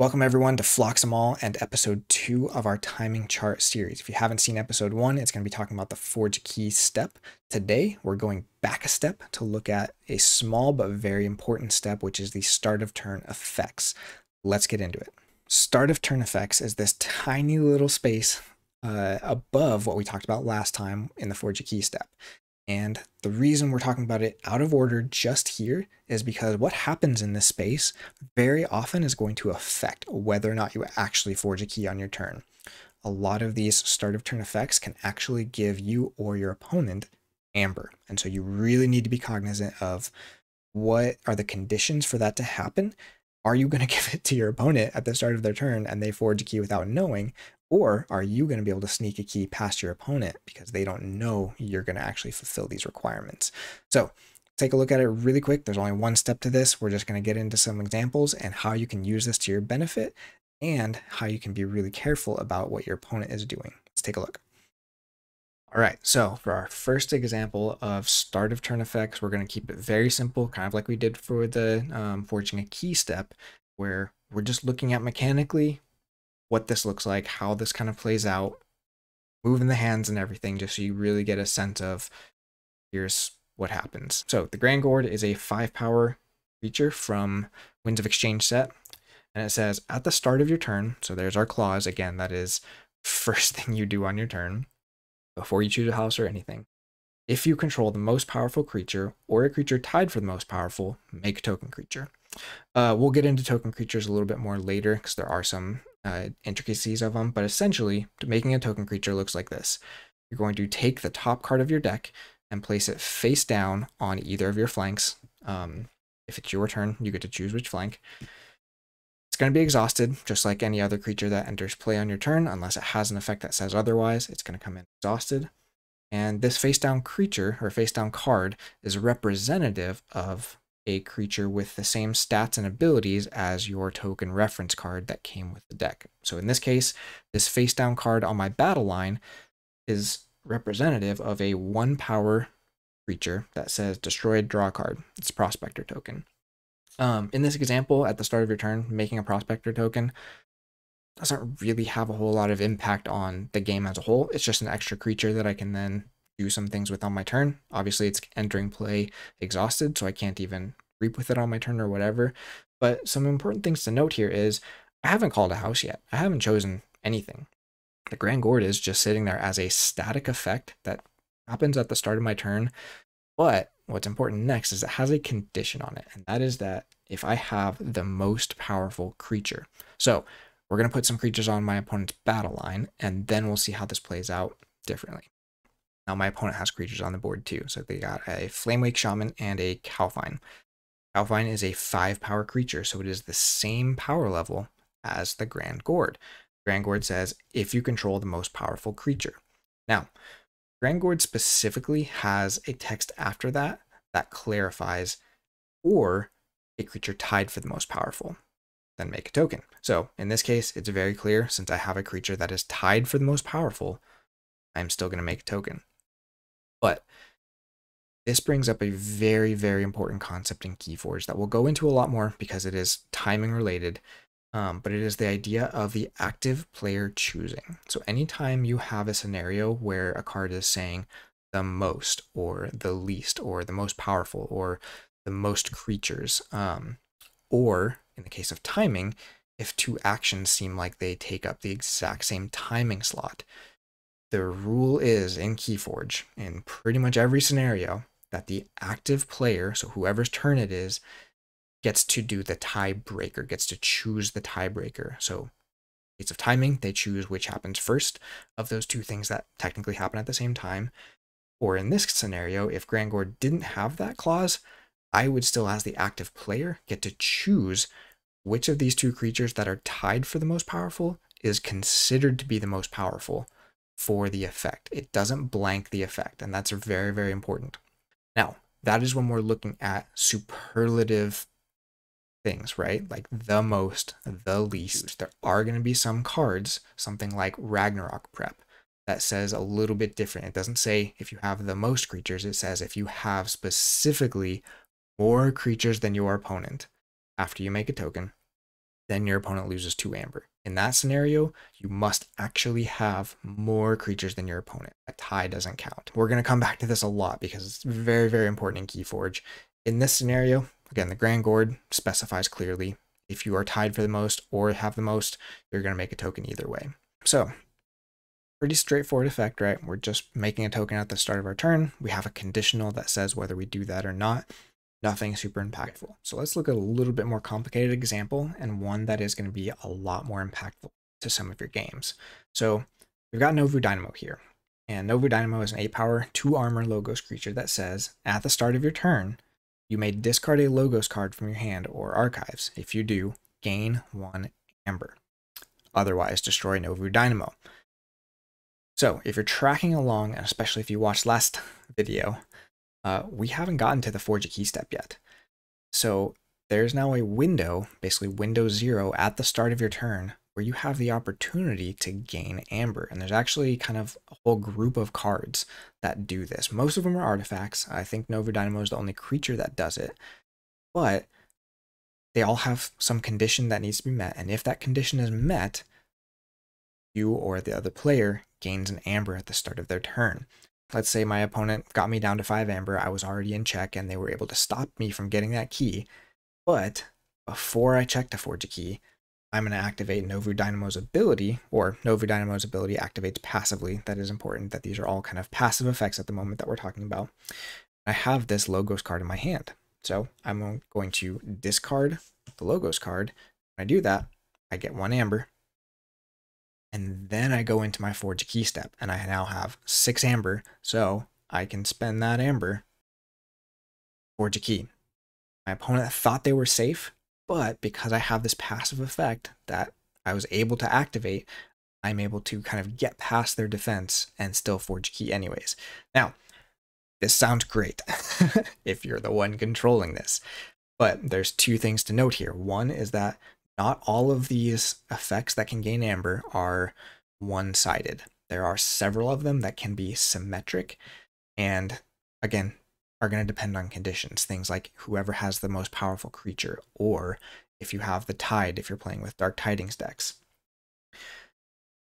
Welcome everyone to Phlox'em and episode 2 of our timing chart series. If you haven't seen episode 1, it's going to be talking about the forge key step. Today, we're going back a step to look at a small but very important step, which is the start of turn effects. Let's get into it. Start of turn effects is this tiny little space above what we talked about last time in the forge key step. And the reason we're talking about it out of order just here is because what happens in this space very often is going to affect whether or not you actually forge a key on your turn. A lot of these start of turn effects can actually give you or your opponent amber. And so you really need to be cognizant of what are the conditions for that to happen. Are you going to give it to your opponent at the start of their turn and they forge a key without knowing? Or are you going to be able to sneak a key past your opponent because they don't know you're going to actually fulfill these requirements? So take a look at it really quick. There's only one step to this. We're just going to get into some examples and how you can use this to your benefit and how you can be really careful about what your opponent is doing. Let's take a look. All right, so for our first example of start of turn effects, we're going to keep it very simple, kind of like we did for the forging a key step, where we're just looking at mechanically what this looks like, how this kind of plays out, moving the hands and everything, just so you really get a sense of here's what happens. So the Grand Gourd is a 5-power creature from Winds of Exchange set, and it says at the start of your turn, so there's our clause, again, that is first thing you do on your turn, before you choose a house or anything. If you control the most powerful creature or a creature tied for the most powerful, make a token creature. We'll get into token creatures a little bit more later because there are some intricacies of them, but essentially making a token creature looks like this. You're going to take the top card of your deck and place it face down on either of your flanks. If it's your turn, you get to choose which flank. It's going to be exhausted, just like any other creature that enters play on your turn, unless it has an effect that says otherwise. It's going to come in exhausted. And this face down creature, or face down card, is representative of a creature with the same stats and abilities as your token reference card that came with the deck. So in this case, this face down card on my battle line is representative of a 1-power creature that says destroyed, draw a card. It's a prospector token. In this example, at the start of your turn, making a prospector token doesn't really have a whole lot of impact on the game as a whole. It's just an extra creature that I can then do some things with on my turn. Obviously, it's entering play exhausted, so I can't even reap with it on my turn or whatever. But some important things to note here is I haven't called a house yet. I haven't chosen anything. The Grand Gourd is just sitting there as a static effect that happens at the start of my turn. But what's important next is it has a condition on it, and that is that if I have the most powerful creature. So we're going to put some creatures on my opponent's battle line, and then we'll see how this plays out differently. Now, my opponent has creatures on the board too. So they got a Flamewake Shaman and a Cowfine. Cowfine is a 5-power creature, so it is the same power level as the Grand Gourd. Grand Gourd says, if you control the most powerful creature. Now, Grand Gourd specifically has a text after that that clarifies, or a creature tied for the most powerful, then make a token. So in this case, it's very clear, since I have a creature that is tied for the most powerful, I'm still going to make a token. But this brings up a very, very important concept in Keyforge that we'll go into a lot more because it is timing related. But it is the idea of the active player choosing. So anytime you have a scenario where a card is saying the most or the least or the most powerful or the most creatures, or in the case of timing, if two actions seem like they take up the exact same timing slot, the rule is in Keyforge, in pretty much every scenario, that the active player, so whoever's turn it is, gets to do the tiebreaker, gets to choose the tiebreaker. So in case of timing, they choose which happens first of those two things that technically happen at the same time. Or in this scenario, if Grand Gourd didn't have that clause, I would still, as the active player, get to choose which of these two creatures that are tied for the most powerful is considered to be the most powerful for the effect. It doesn't blank the effect, and that's very, very important. Now, that is when we're looking at superlative things, right? Like the most, the least. There are going to be some cards, something like Ragnarok Prep, that says a little bit different. It doesn't say if you have the most creatures, it says if you have specifically more creatures than your opponent after you make a token, then your opponent loses 2 amber. In that scenario, you must actually have more creatures than your opponent. A tie doesn't count. We're going to come back to this a lot because it's very, very important in Keyforge. In this scenario, again, the Grand Gourd specifies clearly if you are tied for the most or have the most, you're going to make a token either way. So, pretty straightforward effect, right? We're just making a token at the start of our turn. We have a conditional that says whether we do that or not. Nothing super impactful. So let's look at a little bit more complicated example and one that is going to be a lot more impactful to some of your games. So we've got Novu Dynamo here. And Novu Dynamo is an 8-power, 2-armor Logos creature that says, at the start of your turn, you may discard a Logos card from your hand or archives. If you do, gain 1 amber. Otherwise, destroy Novu Dynamo. So if you're tracking along, and especially if you watched last video, we haven't gotten to the Forge a Key step yet. So there's now a window, basically window 0 at the start of your turn, where you have the opportunity to gain amber. And there's actually kind of a whole group of cards that do this. Most of them are artifacts. I think Novu Dynamo is the only creature that does it. But they all have some condition that needs to be met. And if that condition is met, you or the other player gains an amber at the start of their turn. Let's say my opponent got me down to 5 amber, I was already in check, and they were able to stop me from getting that key. But before I check to Forge a Key, I'm going to activate Novu Dynamo's ability, or Novu Dynamo's ability activates passively. That is important, that these are all kind of passive effects at the moment that we're talking about. I have this Logos card in my hand. So I'm going to discard the Logos card. When I do that, I get 1 amber. And then I go into my Forge a Key step, and I now have 6 amber, so I can spend that amber, Forge a Key. My opponent thought they were safe, but because I have this passive effect that I was able to activate, I'm able to kind of get past their defense and still Forge a Key anyways. Now, this sounds great if you're the one controlling this, but there's 2 things to note here. One is that not all of these effects that can gain amber are one-sided. There are several of them that can be symmetric and, again, are going to depend on conditions. Things like whoever has the most powerful creature, or if you have the Tide, if you're playing with Dark Tidings decks.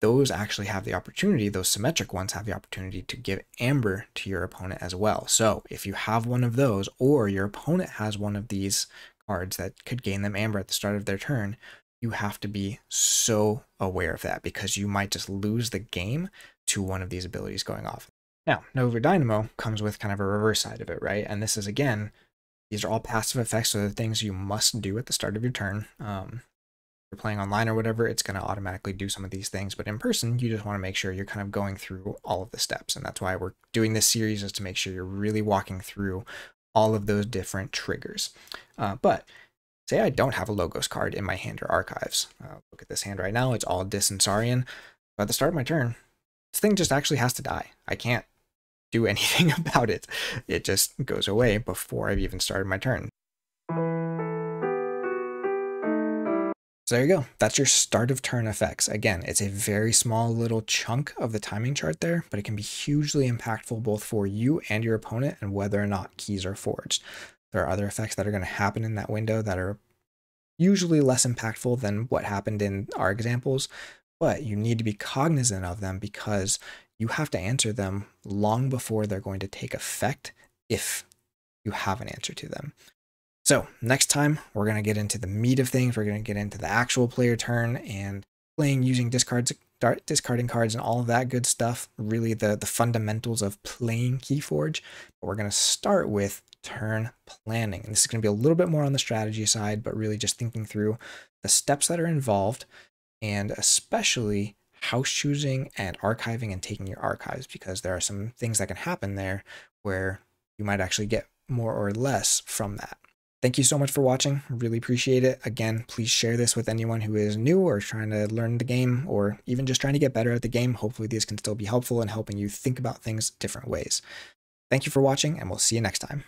Those actually have the opportunity, those symmetric ones have the opportunity to give amber to your opponent as well. So if you have one of those, or your opponent has one of these cards that could gain them amber at the start of their turn, you have to be so aware of that because you might just lose the game to one of these abilities going off. Now, Novu Dynamo comes with kind of a reverse side of it, right? And this is, again, these are all passive effects, so the things you must do at the start of your turn. If you're playing online or whatever, it's going to automatically do some of these things, but in person, you just want to make sure you're kind of going through all of the steps, and that's why we're doing this series, is to make sure you're really walking through all of those different triggers. But say I don't have a Logos card in my hand or archives. Look at this hand right now. It's all Dis and Saurian. But at the start of my turn, this thing just actually has to die. I can't do anything about it. It just goes away before I've even started my turn. So there you go. That's your start of turn effects. Again, it's a very small little chunk of the timing chart there, but it can be hugely impactful both for you and your opponent and whether or not keys are forged. There are other effects that are going to happen in that window that are usually less impactful than what happened in our examples, but you need to be cognizant of them because you have to answer them long before they're going to take effect if you have an answer to them. So next time, we're going to get into the meat of things. We're going to get into the actual player turn and playing using discarding cards and all of that good stuff, really the fundamentals of playing Keyforge. But we're going to start with turn planning. And this is going to be a little bit more on the strategy side, but really just thinking through the steps that are involved and especially house choosing and archiving and taking your archives, because there are some things that can happen there where you might actually get more or less from that. Thank you so much for watching. Really appreciate it. Again, please share this with anyone who is new or trying to learn the game or even just trying to get better at the game. Hopefully these can still be helpful in helping you think about things different ways. Thank you for watching, and we'll see you next time.